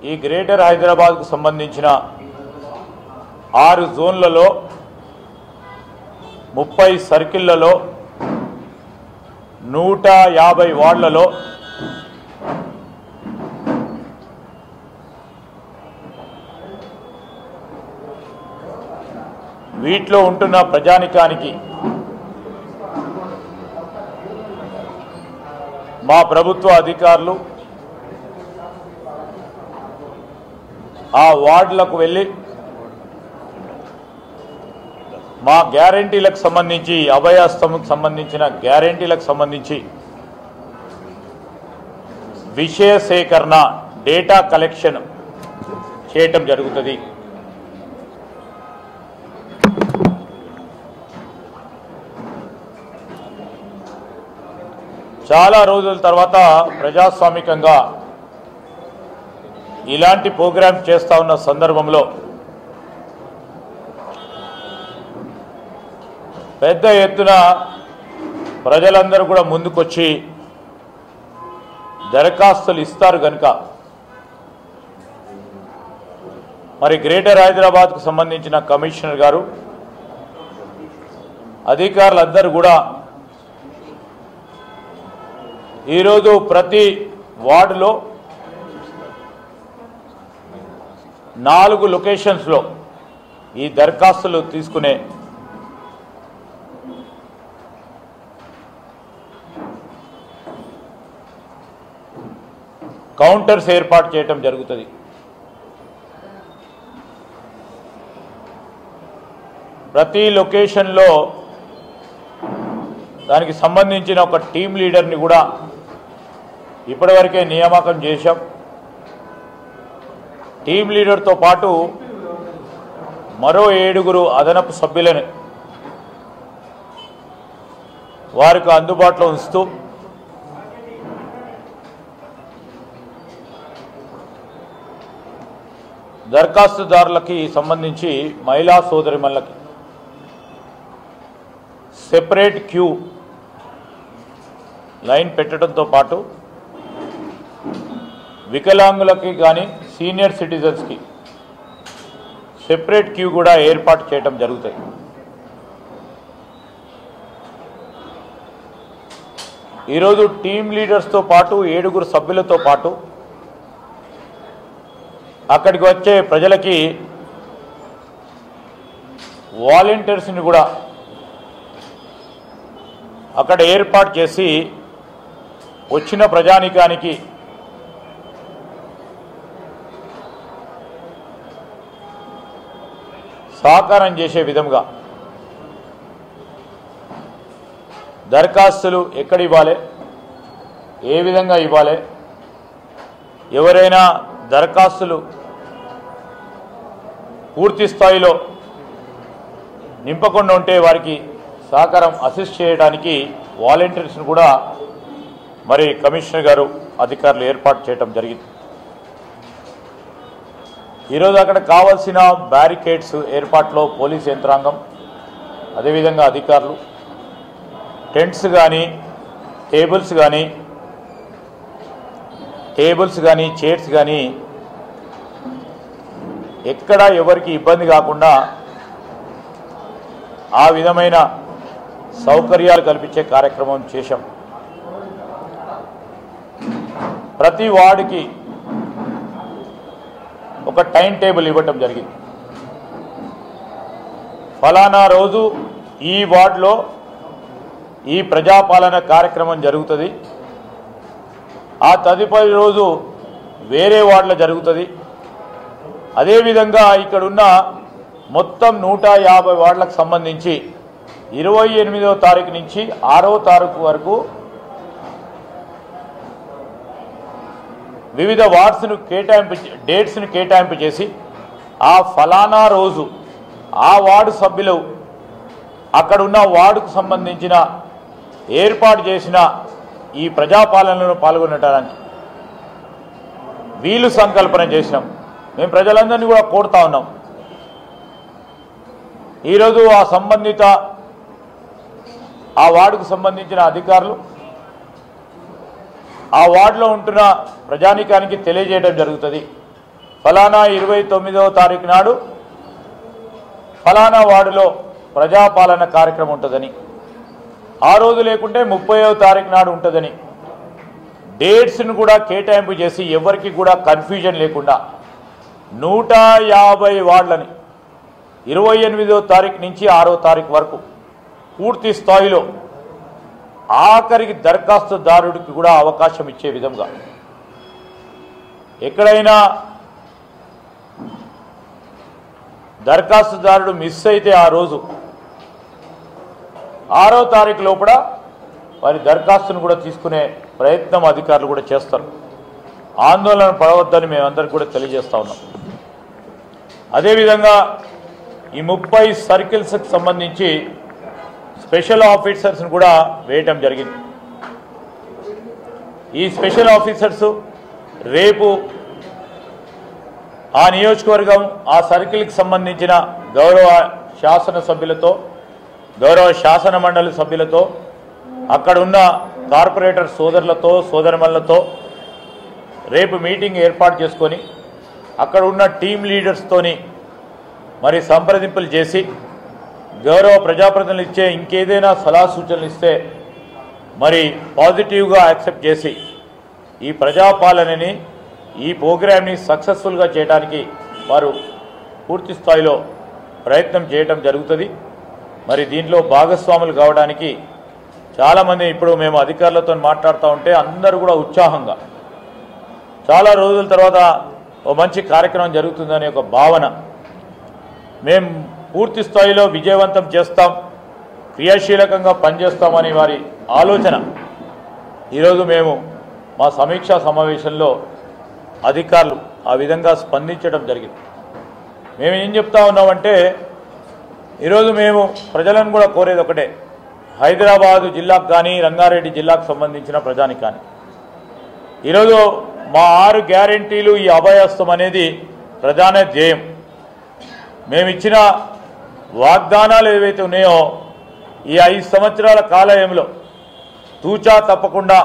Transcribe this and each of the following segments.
ఈ గ్రేటర్ హైదరాబాద్కు సంబంధించిన 6 జోన్లలో 30 సర్కిళ్లలో 150 వార్డులలో వీటిలో ఉంటున్న ప్రజానికానికి మా ప్రభుత్వ అధికారులు ఆ వార్డులకు వెళ్ళి మా గ్యారెంటీలకు సంబంధించి అభయహస్తంకు సంబంధించిన గ్యారెంటీలకు సంబంధించి విషయ సేకరణ డేటా కలెక్షన్ చేయటం జరుగుతుంది. చాలా రోజుల తర్వాత ప్రజాస్వామికంగా ఇలాంటి ప్రోగ్రామ్ చేస్తా ఉన్న సందర్భంలో పెద్ద ఎత్తున ప్రజలందరూ కూడా ముందుకొచ్చి దరఖాస్తులు ఇస్తారు కనుక మరి గ్రేటర్ హైదరాబాద్కు సంబంధించిన కమిషనర్ గారు అధికారులందరూ కూడా ఈరోజు ప్రతి వార్డులో 4 లొకేషన్స్లో ఈ దరఖాస్తులు తీసుకునే కౌంటర్స్ ఏర్పాటు చేయటం జరుగుతుంది. ప్రతి లొకేషన్లో దానికి సంబంధించిన ఒక టీం లీడర్ని కూడా ఇప్పటివరకే నియామకం చేశాం. టీం లీడర్తో పాటు మరో 7 అదనపు సభ్యులను వారికి అందుబాటులో ఉంచుతూ దరఖాస్తుదారులకి సంబంధించి మహిళా సోదరిమణులకి సెపరేట్ క్యూ లైన్ పెట్టడంతో పాటు వికలాంగులకి కానీ సీనియర్ సిటిజన్స్కి సెపరేట్ క్యూ కూడా ఏర్పాటు చేయడం జరుగుతుంది. ఈరోజు టీం లీడర్స్తో పాటు 7 సభ్యులతో పాటు అక్కడికి వచ్చే ప్రజలకి వాలంటీర్స్ని కూడా అక్కడ ఏర్పాటు చేసి వచ్చిన ప్రజానికానికి సహకారం చేసే విధంగా దరఖాస్తులు ఎక్కడ ఇవ్వాలి, ఏ విధంగా ఇవ్వాలి, ఎవరైనా దరఖాస్తులు పూర్తి స్థాయిలో నింపకుండా ఉంటే వారికి సహకారం అసిస్ట్ చేయడానికి వాలంటీర్స్ను కూడా మరి కమిషనర్ గారు అధికారులు ఏర్పాటు చేయడం జరిగింది. ఈరోజు అక్కడ కావాల్సిన బ్యారికేడ్స్ ఏర్పాట్లో పోలీస్ యంత్రాంగం అదేవిధంగా అధికారులు టెంట్స్ కానీ టేబుల్స్ కానీ చైర్స్ కానీ ఎక్కడ ఎవరికి ఇబ్బంది కాకుండా ఆ విధమైన సౌకర్యాలు కల్పించే కార్యక్రమం చేశాం. ప్రతి వార్డుకి ఒక టైం టేబుల్ ఇవ్వటం జరిగింది. ఫలానా రోజు ఈ వార్డులో ఈ ప్రజాపాలన కార్యక్రమం జరుగుతుంది, ఆ తదుపరి రోజు వేరే వార్డులో జరుగుతుంది. అదేవిధంగా ఇక్కడున్న మొత్తం 150 వార్డులకు సంబంధించి 28వ తారీఖు నుంచి 6వ తారీఖు వరకు వివిధ వార్డ్స్ను డేట్స్ను కేటాయింపు చేసి ఆ ఫలానా రోజు ఆ వార్డు సభ్యులు అక్కడున్న వార్డుకు సంబంధించిన ఏర్పాటు చేసిన ఈ ప్రజాపాలనలో పాల్గొనడానికి వీలు సంకల్పన చేసినాం. మేము ప్రజలందరినీ కూడా కోరుతా ఉన్నాం. ఈరోజు ఆ సంబంధిత ఆ వార్డుకు సంబంధించిన అధికారులు ఆ వార్డులో ఉంటున్న ప్రజానికానికి తెలియజేయడం జరుగుతుంది. ఫలానా 29వ తారీఖు నాడు ఫలానా వార్డులో ప్రజాపాలన కార్యక్రమం ఉంటుందని, ఆ రోజు లేకుంటే 30వ తారీఖు నాడు ఉంటుందని డేట్స్ను కూడా కేటాయింపు చేసి ఎవరికి కూడా కన్ఫ్యూజన్ లేకుండా 150 వార్డులని 28వ తారీఖు నుంచి 6వ తారీఖు వరకు పూర్తి స్థాయిలో ఆఖరికి దరఖాస్తుదారుడికి కూడా అవకాశం ఇచ్చే విధంగా, ఎక్కడైనా దరఖాస్తుదారుడు మిస్ అయితే ఆ రోజు 6వ తారీఖు లోపల వారి దరఖాస్తును కూడా తీసుకునే ప్రయత్నం అధికారులు కూడా చేస్తారు. ఆందోళన పడవద్దని మేమందరికీ కూడా తెలియజేస్తా ఉన్నాం. అదేవిధంగా ఈ 30 సర్కిల్స్కి సంబంధించి స్పెషల్ ఆఫీసర్స్ని కూడా వేయటం జరిగింది. ఈ స్పెషల్ ఆఫీసర్స్ రేపు ఆ నియోజకవర్గం ఆ సర్కిల్కి సంబంధించిన గౌరవ శాసనసభ్యులతో, గౌరవ శాసన మండలి సభ్యులతో, అక్కడ ఉన్న కార్పొరేటర్ సోదరులతో సోదరిమణులతో రేపు మీటింగ్ ఏర్పాటు చేసుకొని అక్కడ ఉన్న టీం లీడర్స్తోని మరి సంప్రదింపులు చేసి గౌరవ ప్రజాప్రతినిధులు ఇచ్చే ఇంకేదైనా సలహా సూచనలు ఇస్తే మరి పాజిటివ్గా యాక్సెప్ట్ చేసి ఈ ప్రజాపాలనని ఈ ప్రోగ్రామ్ని సక్సెస్ఫుల్గా చేయడానికి వారు పూర్తి స్థాయిలో ప్రయత్నం చేయటం జరుగుతుంది. మరి దీంట్లో భాగస్వాములు కావడానికి చాలామంది ఇప్పుడు మేము అధికారులతో మాట్లాడుతూ ఉంటే అందరూ కూడా ఉత్సాహంగా చాలా రోజుల తర్వాత ఓ మంచి కార్యక్రమం జరుగుతుందనే ఒక భావన, మేము పూర్తి స్థాయిలో విజయవంతం చేస్తాం, క్రియాశీలకంగా పనిచేస్తామని వారి ఆలోచన ఈరోజు మేము మా సమీక్షా సమావేశంలో అధికారులు ఆ విధంగా స్పందించడం జరిగింది. మేము ఏం చెప్తా ఉన్నామంటే ఈరోజు మేము ప్రజలను కూడా కోరేది ఒకటే, హైదరాబాదు జిల్లాకు కానీ రంగారెడ్డి జిల్లాకు సంబంధించిన ప్రజానికి కానీ ఈరోజు మా 6 గ్యారెంటీలు ఈ అభయహస్తం అనేది ప్రధాన ధ్యేయం. మేము ఇచ్చిన వాగ్దానాలు ఏవైతే ఉన్నాయో ఈ 5 సంవత్సరాల కాలయంలో తూచా తప్పకుండా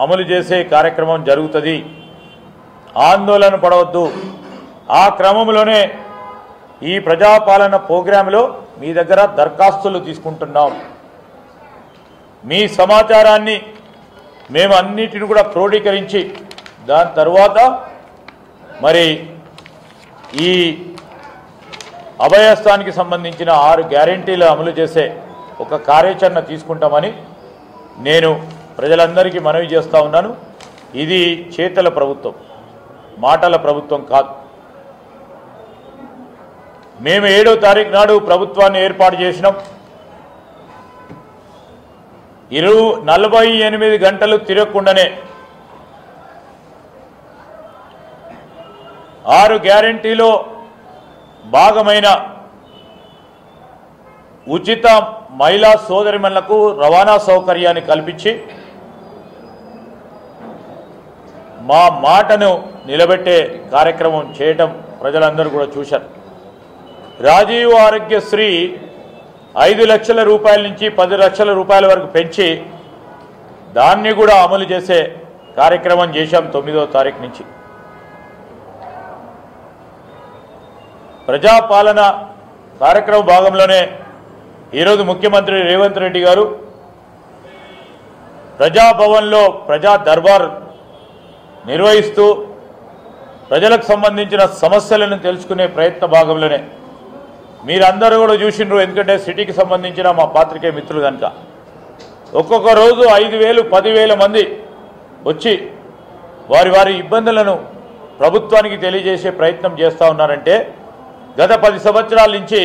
అమలు చేసే కార్యక్రమం జరుగుతుంది. ఆందోళన పడవద్దు. ఆ క్రమంలోనే ఈ ప్రజాపాలన ప్రోగ్రాంలో మీ దగ్గర దరఖాస్తులు తీసుకుంటున్నాం. మీ సమాచారాన్ని మేము అన్నిటిని కూడా క్రోడీకరించి దాని తర్వాత మరి ఈ అభయస్థానికి సంబంధించిన 6 గ్యారెంటీలు అమలు చేసే ఒక కార్యాచరణ తీసుకుంటామని నేను ప్రజలందరికీ మనవి చేస్తూ ఉన్నాను. ఇది చేతల ప్రభుత్వం, మాటల ప్రభుత్వం కాదు. మేము 7వ తారీఖు నాడు ప్రభుత్వాన్ని ఏర్పాటు చేసినాం. 48 గంటలు తిరగకుండానే 6 గ్యారెంటీలో భాగమైన ఉచిత మహిళా సోదరిమణులకు రవాణా సౌకర్యాన్ని కల్పించి మా మాటను నిలబెట్టే కార్యక్రమం చేయటం ప్రజలందరూ కూడా చూశారు. రాజీవ్ ఆరోగ్యశ్రీ 5 లక్షల రూపాయల నుంచి 10 లక్షల రూపాయల వరకు పెంచి దాన్ని కూడా అమలు చేసే కార్యక్రమం చేశాం 9వ తారీఖు నుంచి. ప్రజాపాలన కార్యక్రమ భాగంలోనే ఈరోజు ముఖ్యమంత్రి రేవంత్ రెడ్డి గారు ప్రజాభవన్లో ప్రజా దర్బార్ నిర్వహిస్తూ ప్రజలకు సంబంధించిన సమస్యలను తెలుసుకునే ప్రయత్న భాగంలోనే మీరందరూ కూడా చూసినారు. ఎందుకంటే సిటీకి సంబంధించిన మా పాత్రికేయ మిత్రులు కనుక ఒక్కొక్క రోజు 5,000 10,000 మంది వచ్చి వారి వారి ఇబ్బందులను ప్రభుత్వానికి తెలియజేసే ప్రయత్నం చేస్తూ ఉన్నారంటే గత 10 సంవత్సరాల నుంచి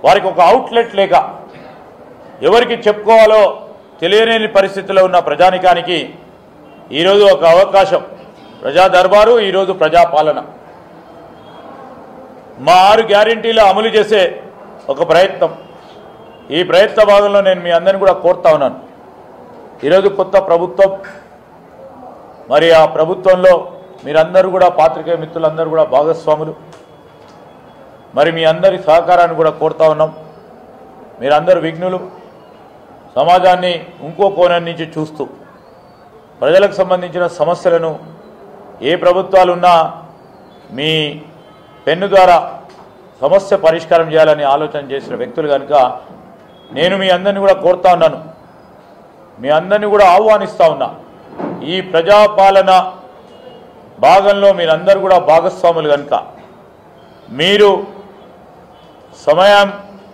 వారికి ఒక అవుట్లెట్ లేక ఎవరికి చెప్పుకోవాలో తెలియలేని పరిస్థితిలో ఉన్న ప్రజానికానికి ఈరోజు ఒక అవకాశం. ప్రజా దర్బారు, ఈరోజు ప్రజాపాలన, మా 6 గ్యారెంటీలు అమలు చేసే ఒక ప్రయత్నం. ఈ ప్రయత్న భాగంలో నేను మీ అందరిని కూడా కోరుతా ఉన్నాను. ఈరోజు కొత్త ప్రభుత్వం, మరి ఆ ప్రభుత్వంలో మీరందరూ కూడా పాత్రికేయ మిత్రులందరూ కూడా భాగస్వాములు. మరి మీ అందరి సహకారాన్ని కూడా కోరుతా ఉన్నాం. మీరందరూ విఘ్నులు. సమాజాన్ని ఇంకో కోణం నుంచి చూస్తూ ప్రజలకు సంబంధించిన సమస్యలను ఏ ప్రభుత్వాలున్నా మీ పెన్ను ద్వారా సమస్య పరిష్కారం చేయాలని ఆలోచన చేసిన వ్యక్తులు కనుక నేను మీ అందరినీ కూడా కోరుతా ఉన్నాను, మీ అందరినీ కూడా ఆహ్వానిస్తూ ఉన్నా. ఈ ప్రజాపాలన భాగంలో మీరందరూ కూడా భాగస్వాములు కనుక మీరు సమయం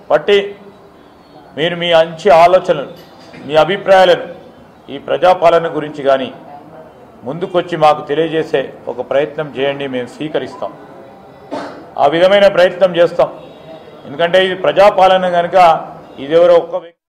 పట్టి మీరు మీ మంచి ఆలోచనలు, మీ అభిప్రాయాలను ఈ ప్రజాపాలన గురించి కానీ ముందుకొచ్చి మాకు తెలియజేసే ఒక ప్రయత్నం చేయండి. మేము స్వీకరిస్తాం, ఆ విధమైన ప్రయత్నం చేస్తాం. ఎందుకంటే ఇది ప్రజాపాలన కనుక ఇదెవరో ఒక్క వ్యక్తి